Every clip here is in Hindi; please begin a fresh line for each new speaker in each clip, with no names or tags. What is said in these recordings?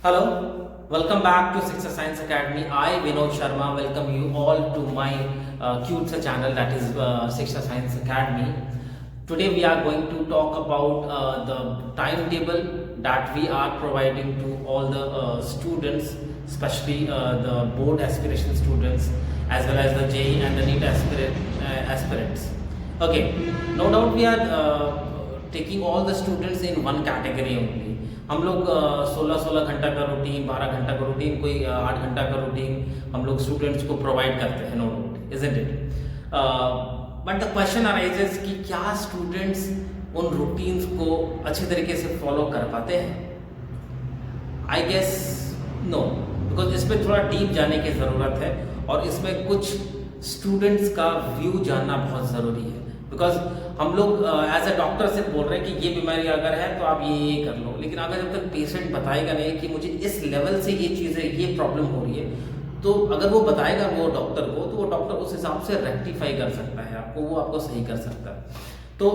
Hello, welcome back to Shiksha Science Academy. I, Vinod Sharma, welcome you all to my cute channel, that is Shiksha Science Academy. Today we are going to talk about the timetable that we are providing to all the students, especially the board aspiration students, as well as the JEE and the NEET aspirants. Okay, no doubt we are taking all the students in one category only. हम लोग 16 घंटा का रूटीन, 12 घंटा का रूटीन, कोई 8 घंटा का रूटीन हम लोग स्टूडेंट्स को प्रोवाइड करते हैं, no doubt, isn't it? But the question arises कि क्या स्टूडेंट्स उन रूटीन्स को अच्छे तरीके से फॉलो कर पाते हैं? आई गेस नो, बिकॉज इस पर थोड़ा डीप जाने की ज़रूरत है और इसमें कुछ स्टूडेंट्स का व्यू जानना बहुत ज़रूरी है। बिकॉज हम लोग एज अ डॉक्टर से बोल रहे हैं कि ये बीमारी अगर है तो आप ये कर लो, लेकिन अगर जब तक पेशेंट बताएगा नहीं कि मुझे इस लेवल से ये चीज़ें, ये प्रॉब्लम हो रही है, तो अगर वो बताएगा वो डॉक्टर को, तो वो डॉक्टर उस हिसाब से रेक्टिफाई कर सकता है आपको, वो आपको सही कर सकता है। तो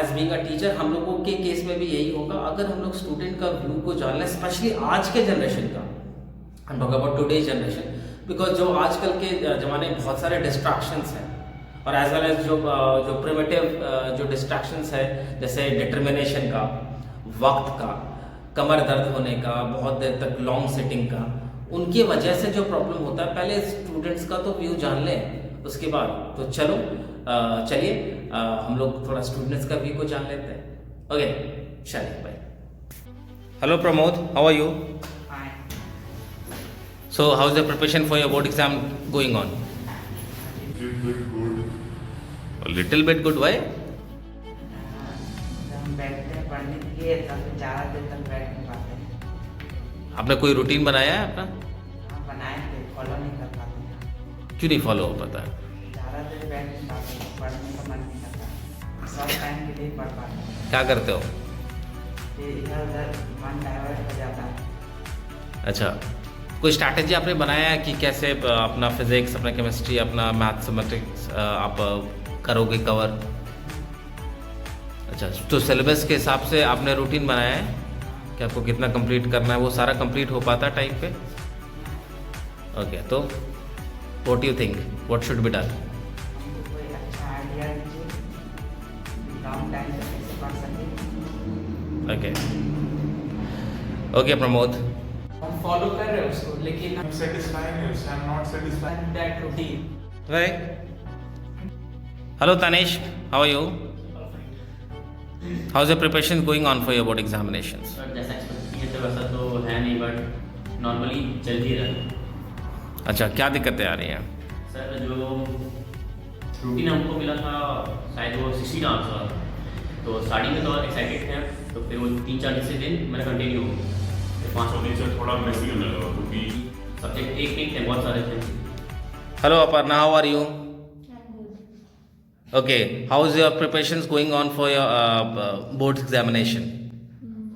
एज बीइंग अ टीचर हम लोगों के केस में भी यही होगा। अगर हम लोग स्टूडेंट का व्यू को जान लें, स्पेशली आज के जनरेशन का, हम talk about today's generation, because जो आजकल के ज़माने में बहुत सारे डिस्ट्रैक्शंस हैं और एज वेल एज जो प्रिमिटिव जो डिस्ट्रैक्शंस है, जैसे डिटर्मिनेशन का, वक्त का, कमर दर्द होने का, बहुत देर तक लॉन्ग सिटिंग का, उनकी वजह से जो प्रॉब्लम होता है, पहले स्टूडेंट्स का तो व्यू जान लें, उसके बाद तो चलिए हम लोग थोड़ा स्टूडेंट्स का व्यू को जान लेते हैं। ओके, चलिए भाई। Hello Pramod, how are you? So how is the preparation for your board exam going on? Little bit good, why?
हम बैठते हैं पढ़ने के लिए, तब ज़्यादा देर तक बैठ नहीं पाते।
आपने कोई रूटीन बनाया है अपना?
हाँ, बनाए थे, फॉलो नहीं कर पाते।
क्यों नहीं फॉलो हो पाता है?
ज़्यादा देर बैठ नहीं पाते, पढ़ने का मन नहीं करता, सब टाइम के लिए पढ़ पाते।
क्या करते हो?
फिर इधर उधर मन डाइवर्ट हो जाता है।
अच्छा, कोई स्ट्रैटेजी आपने बनाया है कि कैसे अपना फिजिक्स, अपना केमिस्ट्री, अपना मैथमेटिक्स आप करोगे कवर? अच्छा, तो सिलेबस के हिसाब से आपने रूटीन बनाया है कि आपको कितना कंप्लीट करना है, वो सारा कंप्लीट हो पाता टाइम पे? ओके, तो what you think, what should be done?
हमको कोई अच्छा आइडिया दीजिए, लॉन्ग टाइम तक कैसे पढ़ सकें।
ओके ओके प्रमोद,
हम फॉलो कर रहे हैं उसको, लेकिन
I'm satisfying you, so I'm not satisfied.
That routine.
Right. Hello Tanish, how are you? How is the preparation going on for your board examinations?
Sir जैसा एक्सपेक्ट किए थे वैसा तो है नहीं, बट नॉर्मली चल ही रहा है।
अच्छा, क्या दिक्कतें आ रही हैं?
सर जो रूटीन हमको मिला था शायद वो 60 का आंसर, तो स्टार्टिंग में तो एक्साइटेड थे, तो फिर वो 3-4 दिन मैंने कंटिन्यू 5
टीचर थोड़ा मेसी होने लगा क्योंकि
सब्जेक्ट एक थे, बहुत सारे थे।
Hello Aparna, how are you? Okay, how is your preparations going on for your board examination?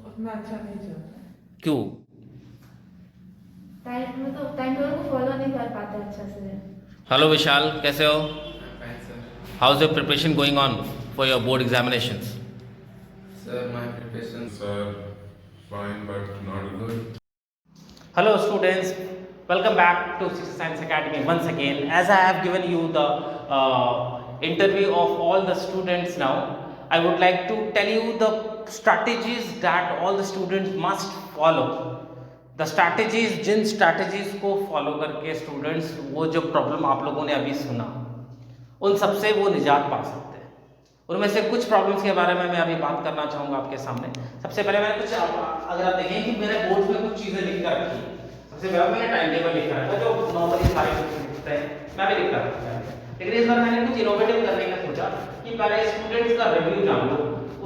उतना अच्छा नहीं चलता है।
क्यों?
टाइम टेबल को फॉलो नहीं कर पाते अच्छा से।
हेलो विशाल, कैसे हो? How is your preparation going on for your board examinations?
Sir, my preparations
sir fine but not good.
Hello students, welcome back to Shiksha Science Academy once again. As I have given you the interview of all the students now, I would like to tell you the strategies that all the students must follow. The strategies, Jin strategies को follow करके students वो जो problem आप लोगों ने अभी सुना, उन सबसे वो निजात पा सकते हैं। उनमें से कुछ प्रॉब्लम्स के बारे में मैं अभी बात करना चाहूँगा आपके सामने। सबसे पहले मैंने कुछ, अगर आप देखें कि मेरे बोर्ड में कुछ चीज़ें लिख कर रखी है। सबसे पहले मैंने टाइम टेबल लिखा है, जो नॉर्मली सारे बच्चे लिखते हैं, मैं भी लिख रहा था। लेकिन इस बार मैंने कुछ इनोवेटिव करने का सोचा कि पहले स्टूडेंट्स का रिव्यू जान लो,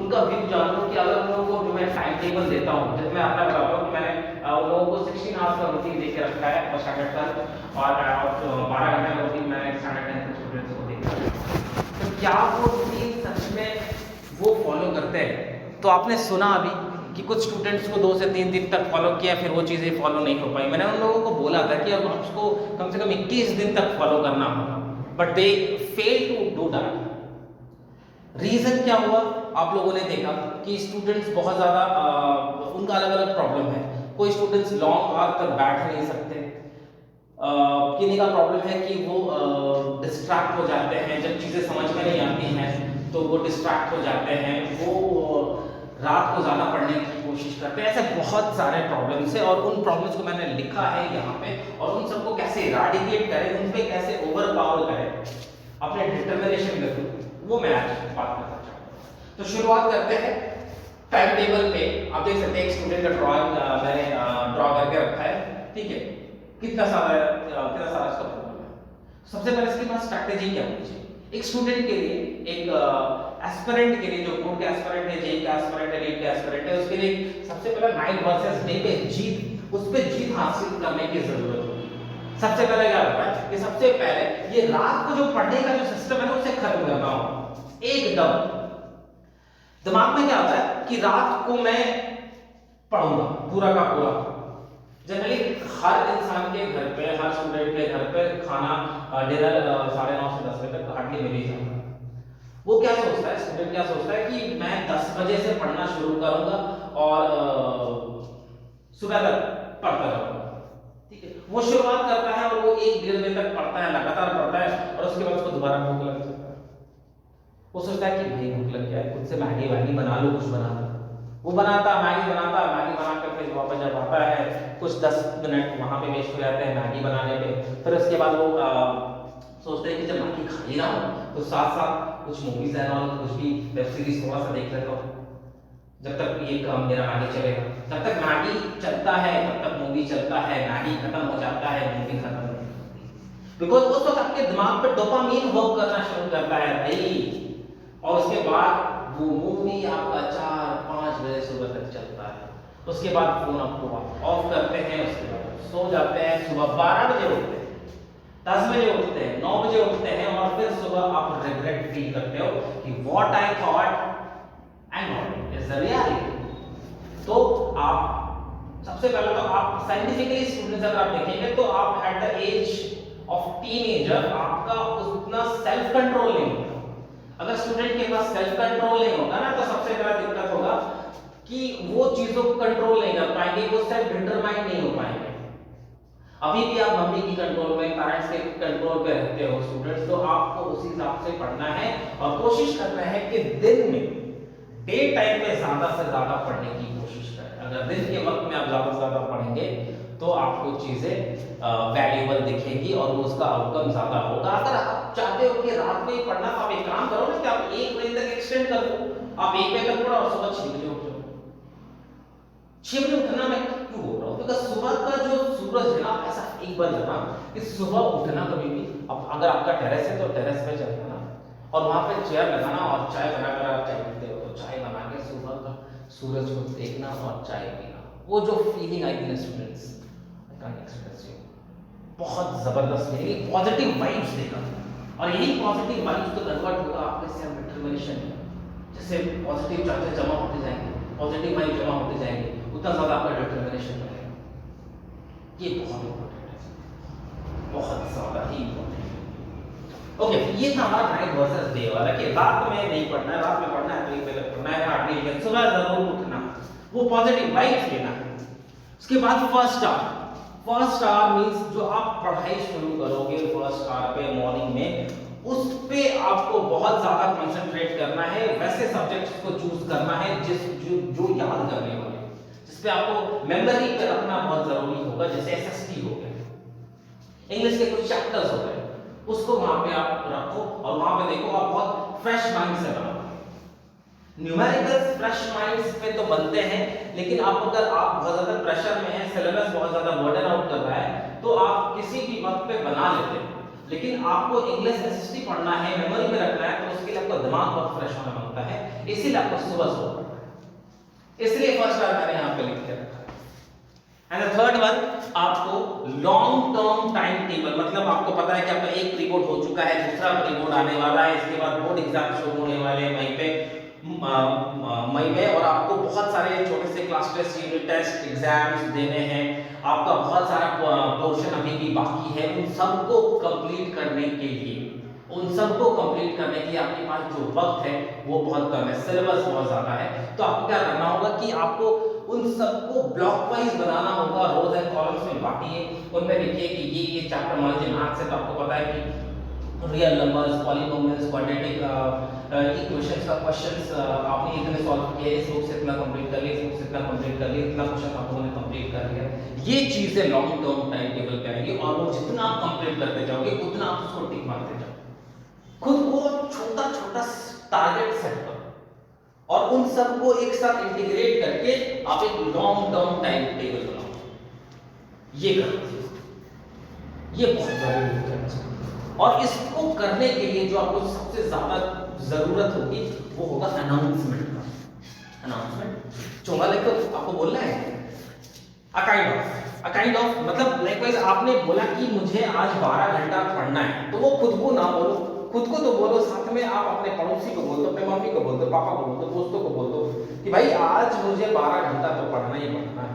उनका व्यू जान लो कि अगर उन लोगों को जो मैं टाइम टेबल देता हूँ, जैसे मैं आपको बताता हूँ कि मैंने उन लोगों को 16 आवर्स का रूटीन दे के रखा है और स्टैंडर्ड तक, और 12 घंटे का रूटीन मैंने स्टैंडर्ड 10 तक स्टूडेंट्स को दे रखा है। तो क्या वो रूटीन सच में वो फॉलो करते हैं? तो आपने सुना अभी कि कुछ स्टूडेंट्स को 2 से 3 दिन तक फॉलो किया, फिर वो चीज़ें फॉलो नहीं हो पाई। मैंने उन लोगों को बोला था कि अब आपको कम से कम 21 दिन तक फॉलो करना होगा, but they fail to do that. Reason क्या हुआ? आप लोगों ने देखा कि स्टूडेंट्स बहुत ज़्यादा उनका अलग अलग प्रॉब्लम है। कोई स्टूडेंट्स लॉन्ग आवर तक बैठ नहीं सकते। किन्हीं का प्रॉब्लम है कि वो डिस्ट्रैक्ट हो जाते हैं, जब चीज़ें समझ में नहीं आती हैं तो वो डिस्ट्रैक्ट हो जाते हैं, वो रात को ज़्यादा पढ़ने की कोशिश करते हैं। ऐसे बहुत सारे प्रॉब्लम्स हैं और उन प्रॉब्लम्स को मैंने लिखा है यहाँ पे, और उन सबको कैसे इराडिकेट करें, उन पे कैसे ओवर पावर करें अपने डिटर्मिनेशन के थ्रू, वो मैं आज बात करना चाहता हूँ। तो शुरुआत करते हैं टाइम टेबल पे। आप देख सकते हैं एक स्टूडेंट का ड्राइंग मैंने ड्रॉ करके रखा है, ठीक है। कितना सारा इसका प्रॉब्लम है। सबसे पहले इसके पास स्ट्रैटेजी क्या होनी चाहिए एक स्टूडेंट के लिए, एक एस्पिरेंट के लिए, जो बोर्ड के एस्पिरेंट है, जेई का एस्पिरेंट है, नीट का एस्पिरेंट है, उसके लिए सबसे पहले नाइट वर्सेस डे पे जीत, उस पे जीत हासिल करने की जरूरत है। सबसे पहले क्या होता है कि सबसे पहले ये रात को जो पढ़ने का जो सिस्टम है ना उसे खत्म करना होगा एकदम। दिमाग में क्या होता है कि रात को मैं पढ़ूंगा पूरा का पूरा। जनरली हर इंसान के घर पे, हर स्टूडेंट के घर पे खाना डिनर 9:30 से 10 बजे तक हार्डली मिल ही जाता है। वो क्या सोचता है, स्टूडेंट क्या सोचता है कि मैं 10 बजे से पढ़ना शुरू करूंगा और सुबह तक पढ़ता रहूंगा, ठीक है। वो शुरुआत करता है और वो 1-1.5 बजे तक पढ़ता है, लगातार पढ़ता है, और उसके बाद उसको दोबारा भूख लग जाता है। वो सोचता है कि भाई भूख लग गया है, खुद से मैगी बना लो, कुछ बना लो। वो बनाता मैगी बना कर फिर वापस जब आता है कुछ 10 मिनट वहां पे वेस्ट हो जाते हैं मैगी बनाने पे। फिर उसके बाद वो सोचते हैं कि जब मैगी खा ही रहा हूँ तो साथ साथ कुछ मूवीज है और कुछ भी वेब सीरीज थोड़ा सा देख लेता हूँ, जब तक ये काम मेरा मैगी चलेगा। जब तक मैगी चलता है तब तक मूवी चलता है, मैगी खत्म हो जाता है, मूवी खत्म हो जाती है। बिकॉज उस वक्त आपके दिमाग पे डोपामीन वर्क करना शुरू करता है भाई, और उसके बाद वो मूवी आपका 4-5 बजे सुबह तक चलता है। उसके बाद फोन आपको ऑफ करते हैं, उसके बाद सो जाते हैं, सुबह 12 बजे उठते हैं, 10 बजे उठते हैं, 9 बजे उठते हैं, और फिर सुबह आप रिग्रेट फील करते हो कि what I thought and what is the reality. तो आप सबसे पहले तो आप साइंटिफिकली स्टूडेंट्स अगर आप देखेंगे तो आप at the age of teenager आपका उतना सेल्फ कंट्रोल नहीं होता। अगर स्टूडेंट के पास सेल्फ कंट्रोल नहीं होगा ना तो सबसे बड़ा दिक्कत होगा कि वो चीजों को कंट्रोल नहीं कर पाएंगे, वो सेल्फ डिटरमाइंड नहीं हो पाएंगे। अभी भी आप मम्मी की कंट्रोल में, पेरेंट्स के कंट्रोल पे रहते हो स्टूडेंट्स, तो आपको उसी हिसाब से पढ़ना है और कोशिश करना है कि दिन में डे टाइम में ज्यादा से ज्यादा पढ़ने की कोशिश करें। अगर दिन के वक्त में आप ज्यादा से ज्यादा पढ़ेंगे तो आपको चीजें वैल्यूएबल दिखेगी और उसका आउटकम ज्यादा होगा। अगर आप चाहते हो कि रात में ही पढ़ना तो आप एक काम करो ना कि आप 1 बजे तक एक्सटेंड कर दो, आप 1 बजे तक पढ़ो और सुबह 6 बजे उठ जाओ। 6 बजे उठना मैं क्यों बोल रहा हूँ, क्योंकि सुबह का जो सूरज है ना, ऐसा एक बार जाना कि सुबह उठना कभी भी, अब अगर आपका टेरेस है तो टेरेस पे चल जाना और वहां पे चेयर लगाना और चाय बनाकर आप चाय पीते हो तो चाय बना के सुबह का सूरज को देखना और चाय पीना, वो जो फीलिंग आई थी ना students, I can't express you, बहुत जबरदस्त फीलिंग, पॉजिटिव वाइब्स देगा। और यही पॉजिटिव वाइब्स तो कन्वर्ट होगा आपके सेल्फ डिटरमिनेशन में। जैसे पॉजिटिव चार्जेस जमा होते जाएंगे, पॉजिटिव वाइब जमा होते जाएंगे, उतना ज्यादा आपका डिटरमिनेशन बढ़ेगा। ये बहुत इंपॉर्टेंट है, बहुत ज्यादा ही इंपॉर्टेंट है। ओके, ये था हमारा नाइट वर्सेस डे वाला कि रात में नहीं पढ़ना है, रात में पढ़ना है तो एक बजे तक पढ़ना है, रात में सुबह जरूर उठना, वो पॉजिटिव वाइब्स लेना है। उसके बाद फर्स्ट आवर मींस जो आप पढ़ाई शुरू करोगे फर्स्ट आवर पे मॉर्निंग में, उस पे आपको बहुत ज्यादा कंसंट्रेट करना है। वैसे सब्जेक्ट्स को चूज करना है जो याद करने वाले, जिस पे आपको मेमोरी पे रखना बहुत जरूरी होगा। जैसे एसएसटी हो गया, इंग्लिश के कुछ चैप्टर्स हो गए, उसको वहां पे आप रखो और वहां पे देखो आप बहुत फ्रेश माइंड से बनाओ। न्यूमेरिकल्स फ्रेश माइंड्स पे तो बनते हैं, लेकिन अगर आप बहुत ज्यादा प्रेशर में हैं, सिलेबस बहुत ज्यादा बर्डन आउट कर रहा है, तो आप किसी भी वक्त पे बना लेते हैं। लेकिन आपको इंग्लिश एसएसटी पढ़ना है, मेमोरी में रखना है, तो उसके लिए आपको दिमाग बहुत फ्रेश होना मांगता है, इसीलिए आपको सुबह पढ़ना है। इसलिए फर्स्ट आवर मैंने यहाँ पे लिख के रखा है। एंड द थर्ड वन, आपको लॉन्ग टर्म टाइम टेबल, मतलब आपको पता है कि आपका एक प्री बोर्ड हो चुका है, दूसरा प्री बोर्ड आने वाला है, इसके बाद बोर्ड एग्जाम शुरू होने वाले हैं मई में, और आपको बहुत सारे छोटे से class test, unit test, exams देने हैं, आपका बहुत सारा पोर्शन अभी भी बाकी है। उन सबको कंप्लीट करने के लिए आपके पास जो वक्त है वो बहुत कम है, सिलेबस बहुत ज्यादा है। तो आपको क्या करना होगा कि आपको उन सबको ब्लॉक वाइज बनाना होगा, रोज एंड कॉलम्स में बांटिए, उनमें लिखिए कि ये चैप्टर मान लीजिए मैथ्स से, तो आपको पता है कि real numbers, polynomials, quadratic equations का क्वेश्चंस आपने इतने सॉल्व किए, इस बुक से इतना कंप्लीट कर लिया, इस बुक से इतना कंप्लीट कर लिया, इतना क्वेश्चन आप लोगों ने कंप्लीट कर लिया। ये चीजें लॉन्ग टर्म टाइम टेबल पे आएगी और वो जितना आप कंप्लीट करते जाओगे उतना आप उसको टिक मारते जाओगे। खुद को छोटा छोटा टारगेट सेट करो और उन सबको एक साथ इंटीग्रेट करके आप एक लॉन्ग टर्म टाइम टेबल बनाओ। ये करना, ये बहुत जरूरी है। और इसको करने के लिए जो आपको सबसे ज्यादा जरूरत होगी वो होगा अनाउंसमेंट का। अनाउंसमेंट चोंगा लेकर आपको बोलना है अ काइंड ऑफ मतलब लाइकवाइज आपने बोला कि मुझे आज 12 घंटा पढ़ना है, तो वो खुद को ना बोलो, खुद को तो बोलो, साथ में आप अपने पड़ोसी को बोल दो, अपने मम्मी को बोल दो, पापा को बोल दो, दोस्तों को बोल दो कि भाई आज मुझे 12 घंटा तो पढ़ना ही पढ़ना है।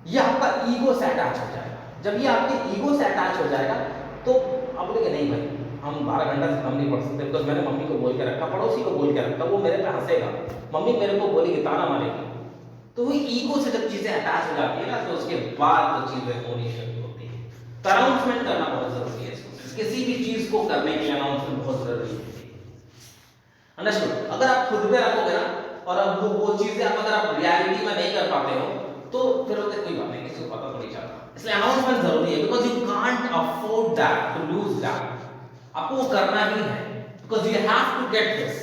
ये आपका ईगो से अटैच हो जाएगा। जब ये आपके ईगो से अटैच हो जाएगा तो आप बोलेंगे नहीं भाई हम 12 घंटा से कम नहीं पढ़ सकते, बिकॉज मैंने मम्मी को बोल के रखा, पड़ोसी को बोल के रखा, वो मेरे पे हंसेगा, मम्मी मेरे को बोलेगी, ताना मारेगी। तो वो ईगो से जब चीजें अटैच हो जाती है ना, तो उसके बाद वो चीजें होनी शुरू होती है। तो अनाउंसमेंट करना बहुत जरूरी है। किसी भी चीज को करने के लिए अनाउंसमेंट बहुत जरूरी है। अंडरस्टूड? अगर आप खुद पे रखोगे ना और अब वो चीजें अगर आप रियलिटी में नहीं कर पाते हो तो फिर होते कोई बात नहीं, किसी को पता थोड़ी चलता। इसलिए अनाउंसमेंट जरूरी है, because you can't afford that to lose that. आपको वो करना ही है, because you have to get this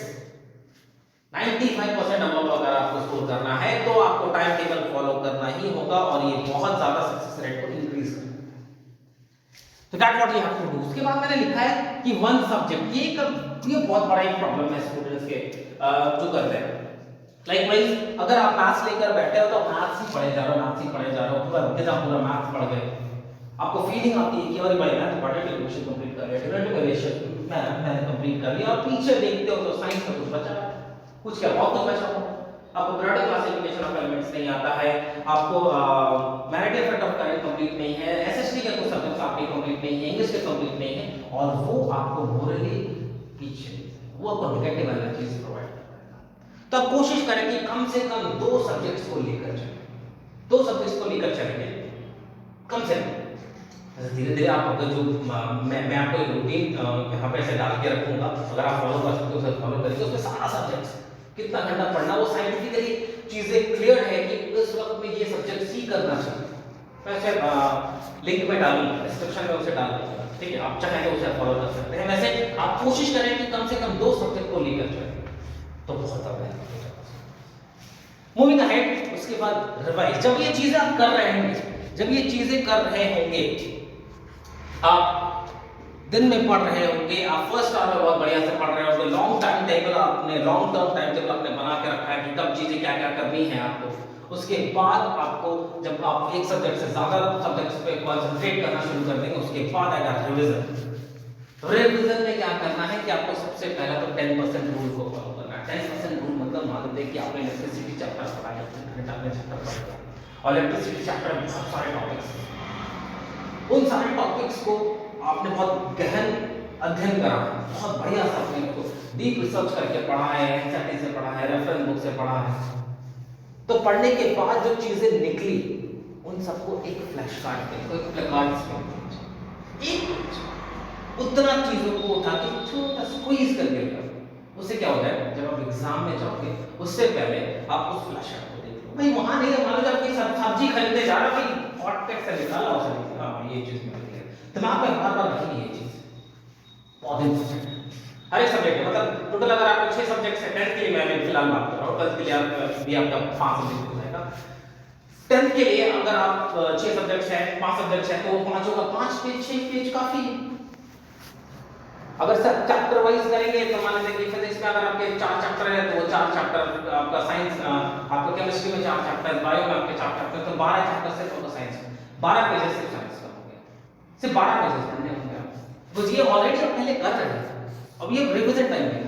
95% amount. अगर आपको स्कोर करना है तो आपको टाइम टेबल फॉलो करना ही होगा और ये बहुत ज्यादा सक्सेस रेट को इंक्रीज करेगा। तो that what you have to do. उसके बाद मैंने लिखा है कि वन सब्जेक्ट, ये बहुत बड़ा एक प्रॉब्लम है स्टूडेंट्स के जो करते हैं। लाइकवाइज अगर आप मैथ्स लेकर बैठे हो तो मैथ्स ही पढ़े जा रहे हो, मैथ्स ही पढ़े जा रहे हो, पूरा मैथ्स पढ़ गए, आपको फीलिंग आती है कि अरे भाई मैं तो क्वाड्रेटिक इक्वेशन कंप्लीट कर लिया, डिफरेंट वेरिएशन मैंने कंप्लीट कर लिया, और पीछे देखते हो तो साइंस में कुछ बचा, कुछ क्या बहुत कुछ बचा हो। आपको पीरियोडिक क्लासिफिकेशन ऑफ एलिमेंट्स नहीं आता है, आपको magnetic effect of current complete नहीं है, एसएसटी के कुछ सब्जेक्ट्स आपके कंप्लीट नहीं है, इंग्लिश के कंप्लीट नहीं है, और वो आपको मोरली पीछे, वो आपको नेगेटिव एनर्जीज प्रोवाइड करेगा। तो आप कोशिश करें कि कम से कम 2 सब्जेक्ट्स को लेकर चलें, 2 सब्जेक्ट्स को लेकर चलेंगे कम से कम। धीरे धीरे आप अगर जो मैं आपको एक रूटीन यहाँ पे ऐसे डाल के रखूंगा, अगर आप फॉलो कर सकते हो उसे फॉलो करिए। उसमें सारा सब्जेक्ट्स कितना घंटा पढ़ना, वो साइंटिफिकली चीजें क्लियर है कि इस वक्त में ये सब्जेक्ट सी करना चाहिए। वैसे लिंक में डालूंगा, डिस्क्रिप्शन में उसे डाल दूंगा, ठीक है, आप चाहें तो उसे फॉलो कर सकते हैं। वैसे आप कोशिश करें कि कम से कम 2 सब्जेक्ट को लेकर चलें तो बहुत ज्यादा मूविंग अहेड। उसके बाद रिवाइज, जब ये चीजें आप कर रहे होंगे, जब ये चीजें कर रहे होंगे, आप दिन में पढ़ रहे होंगे, आप फर्स्ट आवर में बहुत बढ़िया से पढ़ रहे होंगे, लॉन्ग टाइम टेबल आपने, लॉन्ग टर्म टाइम टेबल आपने बना के रखा है कि कब चीजें क्या क्या करनी है आपको। उसके बाद आपको जब आप एक सब्जेक्ट से ज्यादा सब्जेक्ट्स पे कंसंट्रेट करना शुरू कर देंगे, उसके बाद आएगा रिवीजन में क्या करना है कि आपको सबसे पहला तो 10% रूल को फॉलो करना है। 10% रूल मतलब मान लीजिए कि आपने इलेक्ट्रिसिटी चैप्टर पढ़ा है, आपने चैप्टर पढ़ा और इलेक्ट्रिसिटी चैप्टर में बहुत सारे टॉपिक्स, उन सारे टॉपिक्स को आपने बहुत गहन अध्ययन करा है, बहुत बढ़िया से आपने उसको डीप रिसर्च करके पढ़ा है, एनसीईआरटी से पढ़ा है, रेफरेंस बुक से पढ़ा है। तो पढ़ने के बाद जो चीजें निकली उन सबको एक फ्लैश कार्ड पे, एक प्लेकार्ड्स पे, एक उतना चीजों को उठा के छोटा स्क्वीज करके रखो। उससे क्या होता है, जब आप एग्जाम में जाओगे उससे पहले आप उस फ्लैश कार्ड को देखो। भाई वहां नहीं है, मान लो जब कोई सब्जी खरीदने जा रहा है, हॉट पैक से निकाला उसे, हां ये चीज मिल गई, दिमाग में बार बार रखिए ये चीज बहुत इंपॉर्टेंट है। हर एक सब्जेक्ट मतलब टोटल अगर आपको 6 सब्जेक्ट्स है, 10th के लिए मैं फिलहाल बात कर रहा हूं, 12th के लिए आप भी आपका 5 सब्जेक्ट हो जाएगा। 10th के लिए अगर आप 6 सब्जेक्ट्स है, 5 सब्जेक्ट्स है, तो वो 5 होगा, 5 पेज 6 पेज काफी है। अगर सब चैप्टर वाइज करेंगे तो मान लीजिए कि फिजिक्स में अगर आपके 4 चैप्टर है तो वो 4 चैप्टर, आपका साइंस, आपका केमिस्ट्री में 4 चैप्टर, बायो में आपके 4 चैप्टर, तो 12 चैप्टर सिर्फ होगा साइंस में, 12 पेजेस सिर्फ साइंस का हो गया, सिर्फ 12 पेजेस पढ़ने होंगे आप। तो ये ऑलरेडी आप पहले कर रहे हैं, अब ये रिवीजन टाइम है।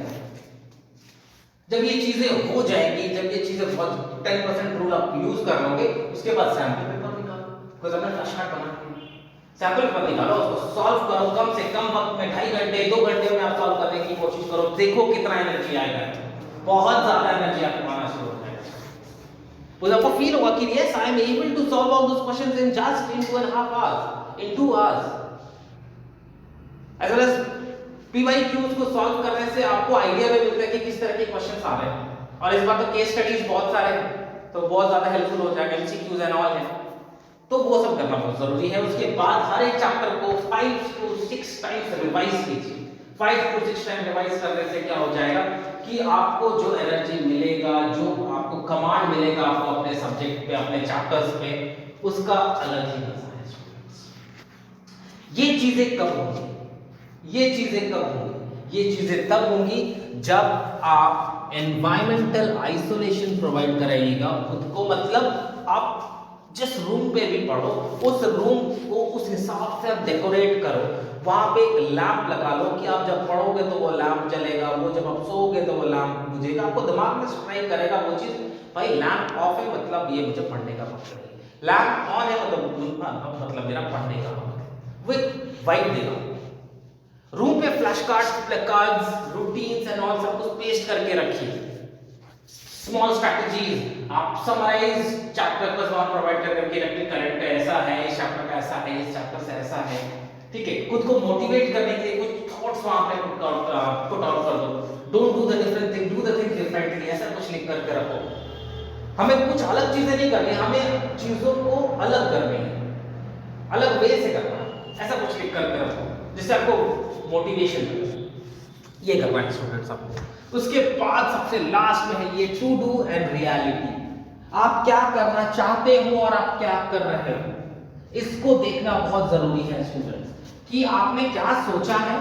जब ये चीजें हो जाएंगी, जब ये चीजें बहुत 10% रूल आप यूज कर लोगे, उसके बाद सैंपल पेपर निकालो, कोई अपना फ्लैश कार्ड बना सैंपल पेपर निकालो, उसको सॉल्व करो, कम से कम वक्त में 2.5 घंटे 2 घंटे में आप सॉल्व करने की कोशिश करो, देखो कितना एनर्जी आएगा, बहुत ज्यादा एनर्जी आपको आना शुरू हो जाएगा। वो आपको फील होगा कि yes I am able to solve all those questions in just in 2.5 hours, in 2 hours. As well as PYQs को सॉल्व करने से आपको आइडिया भी मिलता है कि किस तरह के क्वेश्चंस आ रहे हैं, और इस बार तो केस स्टडीज बहुत सारे हैं तो बहुत ज्यादा हेल्पफुल हो जाएगा, MCQs एंड ऑल है, तो वो सब करना बहुत जरूरी है। उसके बाद हर एक चैप्टर को 5 to 6 टाइम्स रिवाइज कीजिए। 5 to 6 टाइम रिवाइज करने से क्या हो जाएगा कि आपको जो एनर्जी मिलेगा, जो आपको कमांड मिलेगा आपको अपने सब्जेक्ट पे, अपने चैप्टर्स पे, उसका अलग ही मजा है स्टूडेंट्स। ये चीजें कब होंगी? ये चीजें कब होंगी? ये चीजें तब होंगी जब आप एनवायरमेंटल आइसोलेशन प्रोवाइड कराइएगा खुद को। मतलब आप जिस रूम पे भी पढ़ो उस रूम को उस हिसाब से आप डेकोरेट करो। वहां पे एक लैंप लगा लो कि आप जब पढ़ोगे तो वो लैंप जलेगा, वो जब आप सोओगे तो वो लैंप बुझेगा। आपको दिमाग में स्ट्राइक करेगा वो चीज, भाई लैंप ऑफ है मतलब ये मुझे पढ़ने का वक्त है, लैंप ऑन है मतलब मेरा पढ़ने का वक्त है। वो एक वाइब देगा। रूम पे flash cards, placards, routines and all सब कुछ पेस्ट करके रखिए। स्मॉल स्ट्रैटेजीज आप समराइज चैप्टर पर वहां प्रोवाइड करके रखिए। करंट ऐसा है, इस चैप्टर का ऐसा है, इस चैप्टर से ऐसा है, ठीक है। खुद को मोटिवेट करने के लिए कुछ थॉट्स वहां पे पुट आउट कर दो। Don't do the different thing, do the thing differently, ऐसा कुछ लिख करके रखो। हमें कुछ अलग चीजें नहीं करनी, हमें चीजों को अलग करनी है, अलग वे से करना है। ऐसा कुछ लिख करके रखो जिससे आपको मोटिवेशन मिले। ये करना है स्टूडेंट्स आपको। उसके बाद सबसे लास्ट में है ये टू डू एंड रियलिटी। आप क्या करना चाहते हो और आप क्या कर रहे हो, इसको देखना बहुत जरूरी है स्टूडेंट्स कि आपने क्या सोचा है,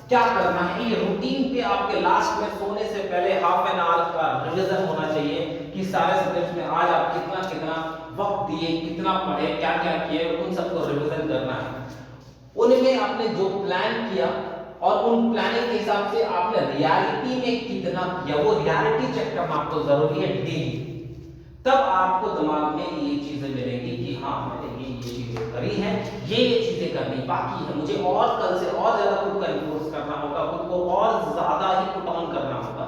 क्या करना है। ये रूटीन पे आपके लास्ट में सोने से पहले हाफ एन आवर का रिवीजन होना चाहिए कि सारे सब्जेक्ट्स में आज आप कितना कितना वक्त दिए, कितना पढ़े, क्या क्या किए, उन सबको रिवीजन करना है। उनमें आपने जो प्लान किया और उन प्लानिंग के हिसाब से आपने रियलिटी में कितना किया, वो रियलिटी चेक करना आपको जरूरी है डेली। तब आपको दिमाग में ये चीजें मिलेंगी कि हाँ मैंने ये चीजें करी हैं, ये चीजें करनी बाकी है, मुझे और कल से और ज्यादा खुद को एनफोर्स करना होगा, खुद को और ज्यादा ही पुट ऑन करना होगा।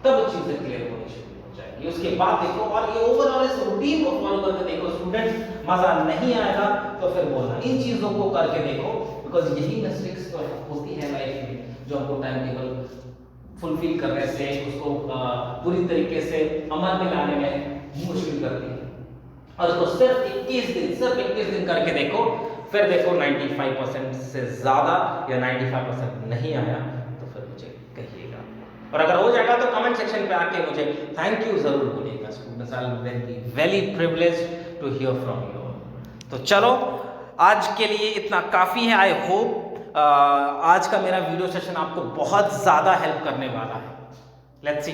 तब चीजें क्लियर होनी शुरू हो जाएगी। उसके बाद देखो और ये ओवरऑल इस रूटीन को फॉलो करके देखो स्टूडेंट्स, मजा नहीं आएगा तो फिर बोलना, इन चीजों को करके देखो, बिकॉज यही मिस्टेक्स तो होती है लाइफ में जो हमको टाइम टेबल फुलफिल करने से, उसको पूरी तरीके से अमल में लाने में मुश्किल करती है। और उसको सिर्फ 21 दिन करके देखो, फिर देखो 95% से ज्यादा या 95% नहीं आया तो फिर मुझे कहिएगा, और अगर हो जाएगा तो कमेंट सेक्शन पे आके मुझे थैंक यू जरूर बोलिएगा students. I will be very privileged to hear from you. तो चलो आज के लिए इतना काफी है। आई होप आज का मेरा वीडियो सेशन आपको बहुत ज्यादा हेल्प करने वाला है। Let's see.